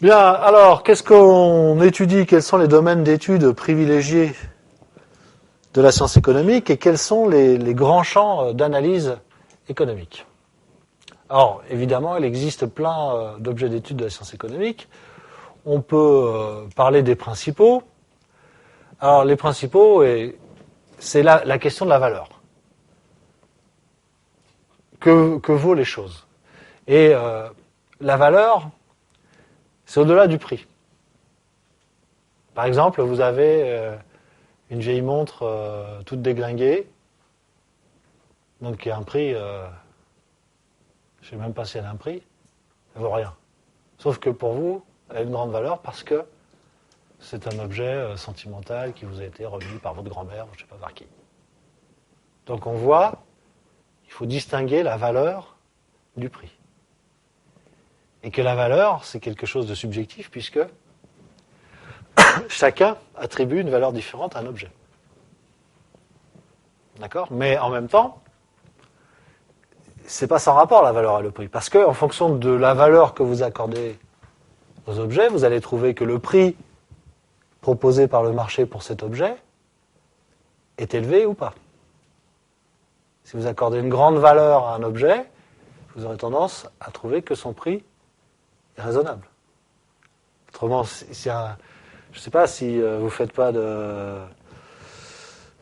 Bien, alors, qu'est-ce qu'on étudie? Quels sont les domaines d'études privilégiés de la science économique et quels sont les grands champs d'analyse économique? Alors, évidemment, il existe plein d'objets d'études de la science économique. On peut parler des principaux. Alors, les principaux, c'est la question de la valeur. Que vaut les choses? Et la valeur, c'est au-delà du prix. Par exemple, vous avez une vieille montre toute déglinguée, donc qui a un prix, je ne sais même pas si elle a un prix, elle vaut rien. Sauf que pour vous, elle a une grande valeur parce que c'est un objet sentimental qui vous a été remis par votre grand-mère, je ne sais pas par qui. Donc on voit, il faut distinguer la valeur du prix. Et que la valeur, c'est quelque chose de subjectif puisque chacun attribue une valeur différente à un objet. D'accord? Mais en même temps, c'est pas sans rapport la valeur et le prix. Parce que en fonction de la valeur que vous accordez aux objets, vous allez trouver que le prix proposé par le marché pour cet objet est élevé ou pas. Si vous accordez une grande valeur à un objet, vous aurez tendance à trouver que son prix est raisonnable. Autrement, je ne sais pas si vous faites pas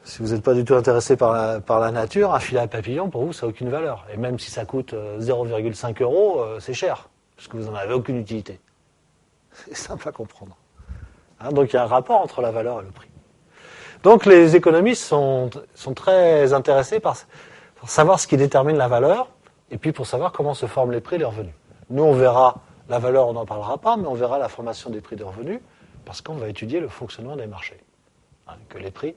si vous n'êtes pas du tout intéressé par la nature, un filet à papillon, pour vous, ça n'a aucune valeur. Et même si ça coûte 0,5 €, c'est cher, parce que vous n'en avez aucune utilité. C'est simple à comprendre. Donc il y a un rapport entre la valeur et le prix. Donc les économistes sont très intéressés par savoir ce qui détermine la valeur, et puis pour savoir comment se forment les prix et les revenus. Nous, on verra la valeur, on n'en parlera pas, mais on verra la formation des prix et des revenus, parce qu'on va étudier le fonctionnement des marchés. Que les prix,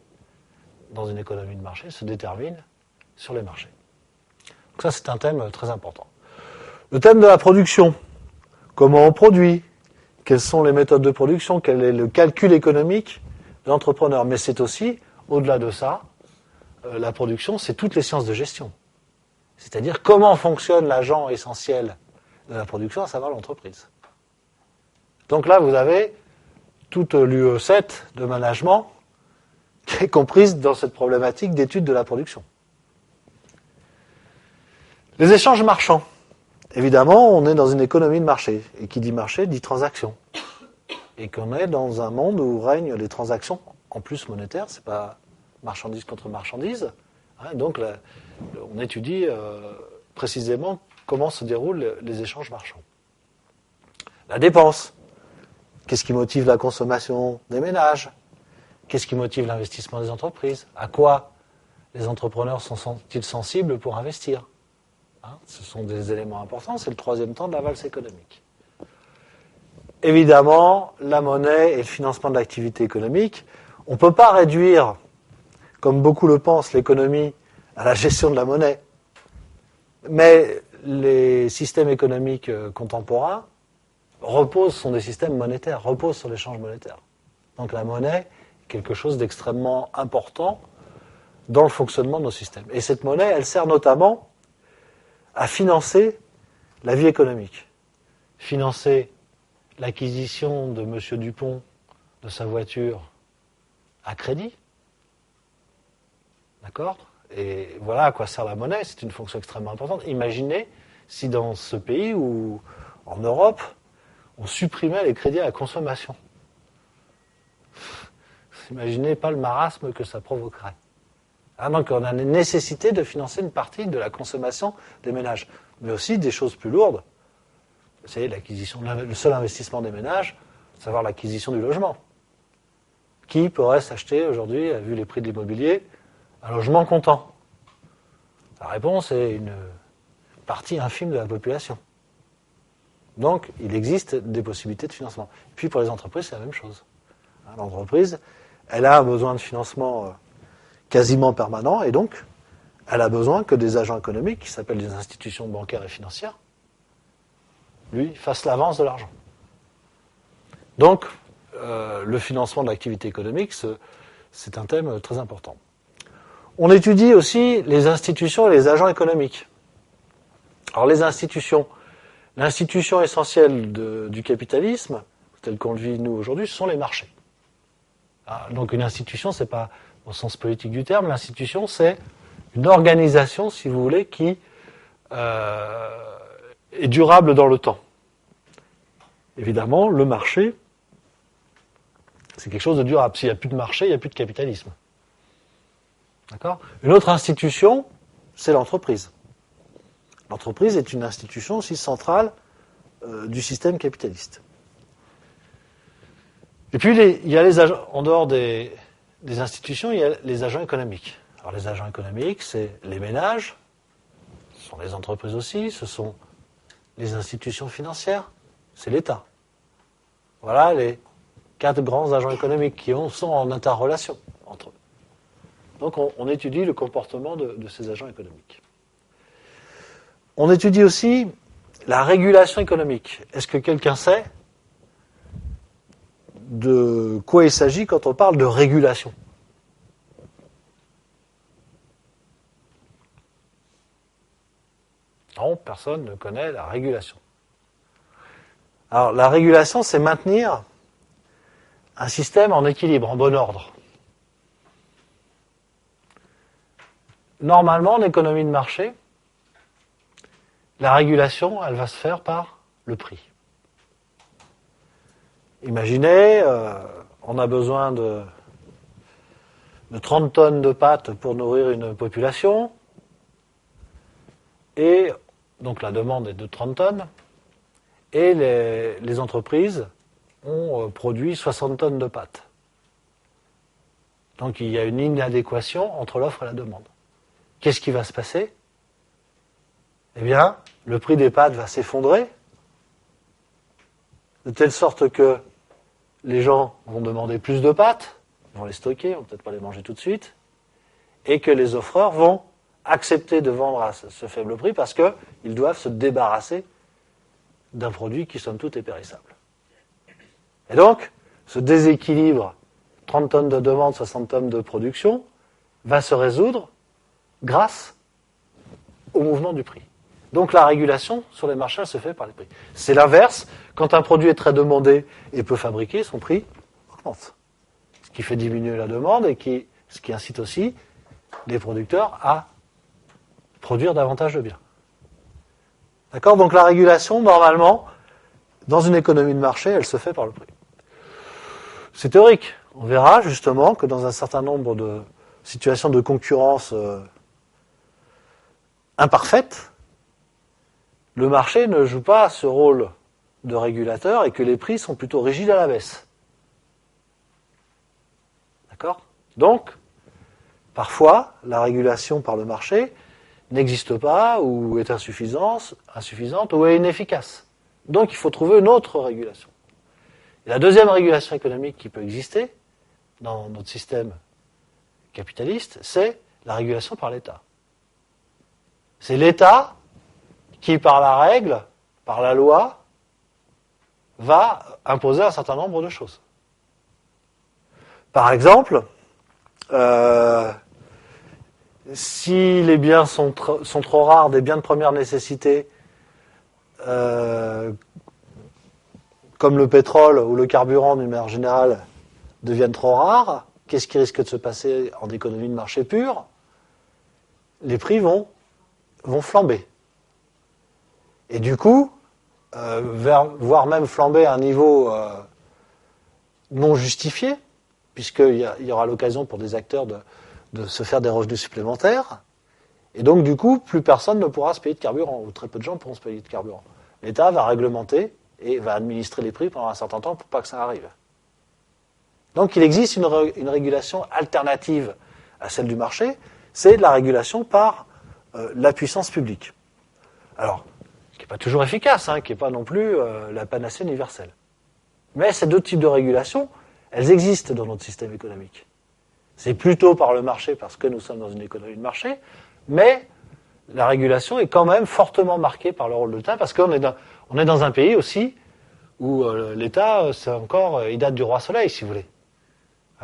dans une économie de marché, se déterminent sur les marchés. Donc ça, c'est un thème très important. Le thème de la production. Comment on produit? Quelles sont les méthodes de production? Quel est le calcul économique de l'entrepreneur? Mais c'est aussi, au-delà de ça, la production, c'est toutes les sciences de gestion. C'est-à-dire comment fonctionne l'agent essentiel de la production, à savoir l'entreprise. Donc là, vous avez toute l'UE7 de management qui est comprise dans cette problématique d'étude de la production. Les échanges marchands. Évidemment, on est dans une économie de marché. Et qui dit marché, dit transaction. Et qu'on est dans un monde où règnent les transactions, en plus monétaires, c'est pas marchandise contre marchandise. Donc là, on étudie précisément comment se déroulent les échanges marchands. La dépense. Qu'est-ce qui motive la consommation des ménages? Qu'est-ce qui motive l'investissement des entreprises? À quoi les entrepreneurs sont-ils sensibles pour investir? Ce sont des éléments importants, c'est le troisième temps de la valse économique. Évidemment, la monnaie et le financement de l'activité économique. On ne peut pas réduire, comme beaucoup le pensent, l'économie à la gestion de la monnaie. Mais les systèmes économiques contemporains sont des systèmes monétaires, reposent sur l'échange monétaire. Donc la monnaie est quelque chose d'extrêmement important dans le fonctionnement de nos systèmes. Et cette monnaie, elle sert notamment à financer la vie économique. Financer l'acquisition de M. Dupont de sa voiture à crédit. D'accord? Et voilà à quoi sert la monnaie, c'est une fonction extrêmement importante. Imaginez si dans ce pays ou en Europe, on supprimait les crédits à la consommation. Imaginez pas le marasme que ça provoquerait. Donc on a une nécessité de financer une partie de la consommation des ménages, mais aussi des choses plus lourdes. C'est l'acquisition, le seul investissement des ménages, savoir l'acquisition du logement. Qui pourrait s'acheter aujourd'hui, vu les prix de l'immobilier, un logement comptant? La réponse est une partie infime de la population. Donc, il existe des possibilités de financement. Et puis, pour les entreprises, c'est la même chose. L'entreprise, elle a un besoin de financement quasiment permanent, et donc, elle a besoin que des agents économiques, qui s'appellent des institutions bancaires et financières, lui, fassent l'avance de l'argent. Donc, le financement de l'activité économique, c'est un thème très important. On étudie aussi les institutions et les agents économiques. Alors, les institutions, l'institution essentielle du capitalisme, tel qu'on le vit nous aujourd'hui, ce sont les marchés. Donc une institution, c'est pas au sens politique du terme, l'institution c'est une organisation, si vous voulez, qui est durable dans le temps. Évidemment, le marché, c'est quelque chose de durable. S'il n'y a plus de marché, il n'y a plus de capitalisme. D'accord ? Une autre institution, c'est l'entreprise. L'entreprise est une institution aussi centrale du système capitaliste. Et puis, il y a les agents, en dehors des institutions, il y a les agents économiques. Alors, les agents économiques, c'est les ménages, ce sont les entreprises aussi, ce sont les institutions financières, c'est l'État. Voilà les 4 grands agents économiques qui sont en interrelation entre eux. Donc, on étudie le comportement de ces agents économiques. On étudie aussi la régulation économique. Est-ce que quelqu'un sait de quoi il s'agit quand on parle de régulation ? Non, personne ne connaît la régulation. Alors, la régulation, c'est maintenir un système en équilibre, en bon ordre. Normalement, en économie de marché, la régulation, elle va se faire par le prix. Imaginez, on a besoin de 30 tonnes de pâtes pour nourrir une population, et donc la demande est de 30 tonnes, et les entreprises ont produit 60 tonnes de pâtes. Donc il y a une inadéquation entre l'offre et la demande. Qu'est-ce qui va se passer ? Eh bien, le prix des pâtes va s'effondrer, de telle sorte que les gens vont demander plus de pâtes, ils vont les stocker, ils vont peut-être pas les manger tout de suite, et que les offreurs vont accepter de vendre à ce faible prix parce qu'ils doivent se débarrasser d'un produit qui, somme toute, est périssable. Et donc, ce déséquilibre, 30 tonnes de demande, 60 tonnes de production, va se résoudre grâce au mouvement du prix. Donc la régulation sur les marchés, elle se fait par les prix. C'est l'inverse. Quand un produit est très demandé et peu fabriqué, son prix augmente. Ce qui fait diminuer la demande et ce qui incite aussi les producteurs à produire davantage de biens. D'accord ? Donc la régulation, normalement, dans une économie de marché, elle se fait par le prix. C'est théorique. On verra justement que dans un certain nombre de situations de concurrence imparfaite, le marché ne joue pas ce rôle de régulateur et que les prix sont plutôt rigides à la baisse. D'accord ? Donc, parfois, la régulation par le marché n'existe pas ou est insuffisante ou est inefficace. Donc, il faut trouver une autre régulation. Et la deuxième régulation économique qui peut exister dans notre système capitaliste, c'est la régulation par l'État. C'est l'État qui, par la règle, par la loi, va imposer un certain nombre de choses. Par exemple, si les biens sont trop rares, des biens de première nécessité, comme le pétrole ou le carburant d'une manière générale, deviennent trop rares, qu'est-ce qui risque de se passer en économie de marché pure ? Les prix vont flamber. Et du coup, voire même flamber à un niveau non justifié, puisqu'il y aura l'occasion pour des acteurs de se faire des revenus supplémentaires. Et donc, du coup, plus personne ne pourra se payer de carburant, ou très peu de gens pourront se payer de carburant. L'État va réglementer et va administrer les prix pendant un certain temps pour pas que ça arrive. Donc, il existe une régulation alternative à celle du marché, c'est de la régulation par la puissance publique. Alors, qui n'est pas toujours efficace, qui n'est pas non plus la panacée universelle. Mais ces deux types de régulation, elles existent dans notre système économique. C'est plutôt par le marché parce que nous sommes dans une économie de marché, mais la régulation est quand même fortement marquée par le rôle de l'État parce qu'on est dans un pays aussi où l'État, c'est encore, il date du roi Soleil, si vous voulez.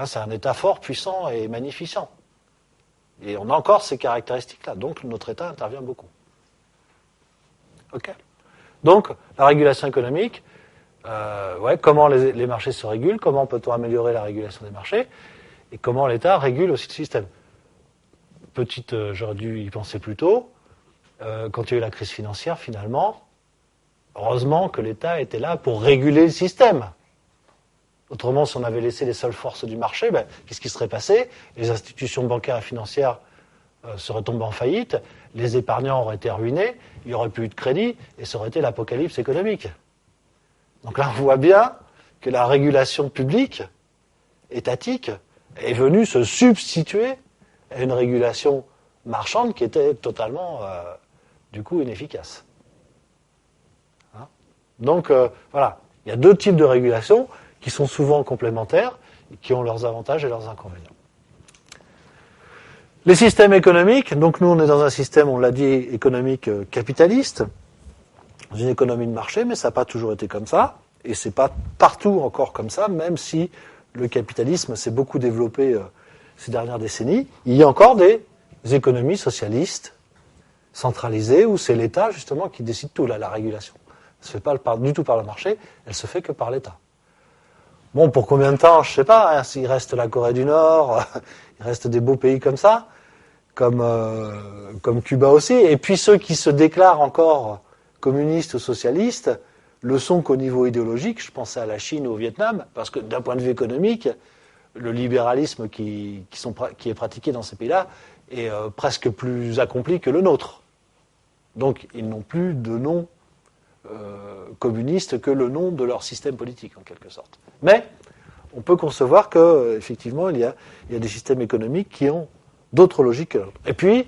C'est un État fort, puissant et magnificent. Et on a encore ces caractéristiques-là, donc notre État intervient beaucoup. Ok ? Donc, la régulation économique, comment les marchés se régulent, comment peut-on améliorer la régulation des marchés, et comment l'État régule aussi le système. J'aurais dû y penser plus tôt, quand il y a eu la crise financière, finalement, heureusement que l'État était là pour réguler le système. Autrement, si on avait laissé les seules forces du marché, qu'est-ce qui serait passé? Les institutions bancaires et financières seraient tombées en faillite, les épargnants auraient été ruinés, il n'y aurait plus eu de crédit, et ça aurait été l'apocalypse économique. Donc là, on voit bien que la régulation publique, étatique, est venue se substituer à une régulation marchande qui était totalement, du coup, inefficace. Hein? Donc, voilà, il y a deux types de régulation qui sont souvent complémentaires et qui ont leurs avantages et leurs inconvénients. Les systèmes économiques, donc nous on est dans un système, on l'a dit, économique capitaliste, dans une économie de marché, mais ça n'a pas toujours été comme ça, et c'est pas partout encore comme ça, même si le capitalisme s'est beaucoup développé ces dernières décennies. Il y a encore des économies socialistes centralisées où c'est l'État justement qui décide tout, là, la régulation. Elle ne se fait pas du tout par le marché, elle se fait que par l'État. Bon, pour combien de temps, je ne sais pas, hein, s'il reste la Corée du Nord, il reste des beaux pays comme ça, comme Cuba aussi, et puis ceux qui se déclarent encore communistes ou socialistes, le sont qu'au niveau idéologique, je pensais à la Chine ou au Vietnam, parce que d'un point de vue économique, le libéralisme qui est pratiqué dans ces pays-là est presque plus accompli que le nôtre. Donc ils n'ont plus de nom communiste que le nom de leur système politique, en quelque sorte. Mais on peut concevoir qu'effectivement, il y a des systèmes économiques qui ont d'autres logiques que l'autre. Et puis,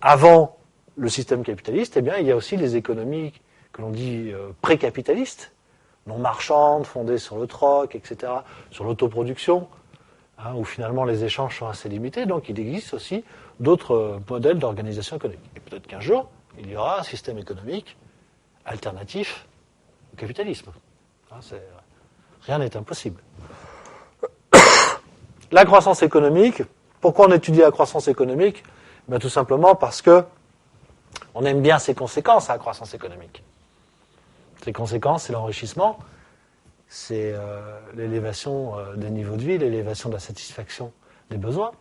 avant le système capitaliste, eh bien, il y a aussi les économies que l'on dit pré-capitalistes, non marchandes, fondées sur le troc, etc., sur l'autoproduction, hein, où finalement les échanges sont assez limités. Donc il existe aussi d'autres modèles d'organisation économique. Et peut-être qu'un jour, il y aura un système économique alternatif au capitalisme. Hein, rien n'est impossible. La croissance économique, pourquoi on étudie la croissance économique? Ben, tout simplement parce que on aime bien ses conséquences à la croissance économique. Ces conséquences, c'est l'enrichissement, c'est l'élévation des niveaux de vie, l'élévation de la satisfaction des besoins.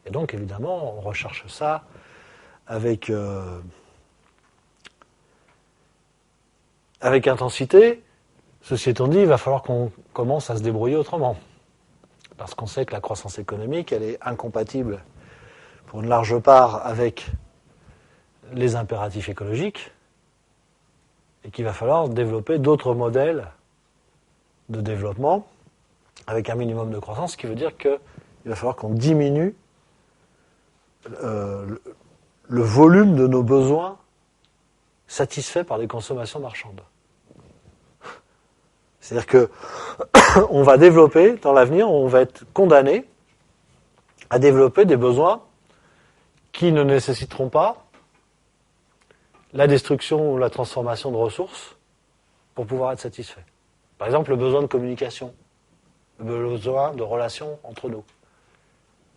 Et donc, évidemment, on recherche ça avec intensité. Ceci étant dit, il va falloir qu'on commence à se débrouiller autrement. Parce qu'on sait que la croissance économique, elle est incompatible pour une large part avec les impératifs écologiques et qu'il va falloir développer d'autres modèles de développement avec un minimum de croissance, ce qui veut dire qu'il va falloir qu'on diminue le volume de nos besoins satisfaits par des consommations marchandes. C'est-à-dire que on va développer, dans l'avenir, on va être condamné à développer des besoins qui ne nécessiteront pas la destruction ou la transformation de ressources pour pouvoir être satisfaits. Par exemple, le besoin de communication, le besoin de relations entre nous.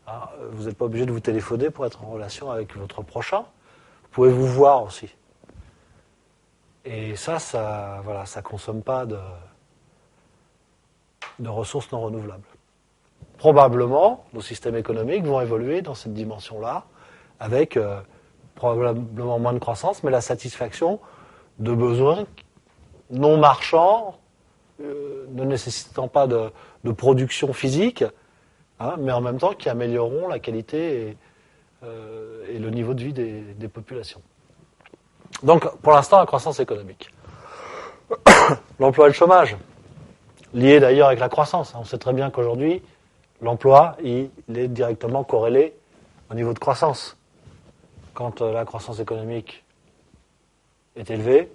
Alors, vous n'êtes pas obligé de vous téléphoner pour être en relation avec votre prochain. Vous pouvez vous voir aussi. Et ça consomme pas de ressources non renouvelables. Probablement, nos systèmes économiques vont évoluer dans cette dimension-là, avec probablement moins de croissance, mais la satisfaction de besoins non marchands, ne nécessitant pas de production physique, hein, mais en même temps qui amélioreront la qualité et le niveau de vie des populations. Donc, pour l'instant, la croissance économique. L'emploi et le chômage, liés d'ailleurs avec la croissance. On sait très bien qu'aujourd'hui, l'emploi, il est directement corrélé au niveau de croissance. Quand la croissance économique est élevée,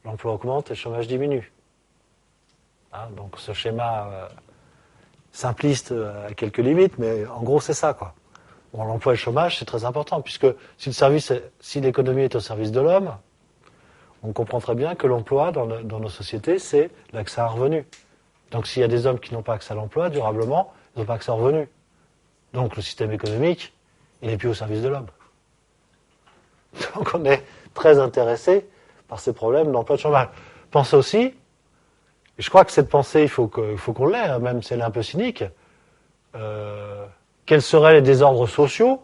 l'emploi augmente et le chômage diminue. Hein, donc ce schéma simpliste a quelques limites, mais en gros c'est ça, quoi. Bon, l'emploi et le chômage, c'est très important, puisque si l'économie est au service de l'homme, on comprend très bien que l'emploi dans nos sociétés, c'est l'accès à un revenu. Donc s'il y a des hommes qui n'ont pas accès à l'emploi, durablement, ils n'ont pas accès à un revenu. Donc le système économique, il n'est plus au service de l'homme. Donc on est très intéressé par ces problèmes d'emploi de chômage. Pensez aussi, et je crois que cette pensée, il faut qu'on l'ait, hein, même si elle est un peu cynique, quels seraient les désordres sociaux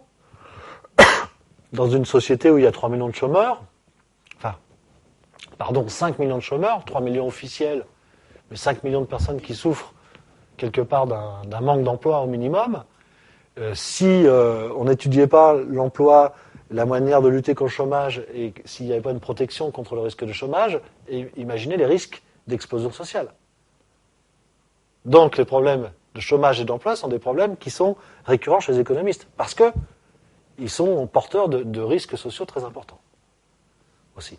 dans une société où il y a 3 millions de chômeurs, 5 millions de chômeurs, 3 millions officiels, mais 5 millions de personnes qui souffrent quelque part d'un manque d'emploi au minimum. Si on n'étudiait pas l'emploi, la manière de lutter contre le chômage, et s'il n'y avait pas une protection contre le risque de chômage, imaginez les risques d'explosion sociale. Donc les problèmes de chômage et d'emploi sont des problèmes qui sont récurrents chez les économistes, parce qu'ils sont porteurs de risques sociaux très importants aussi.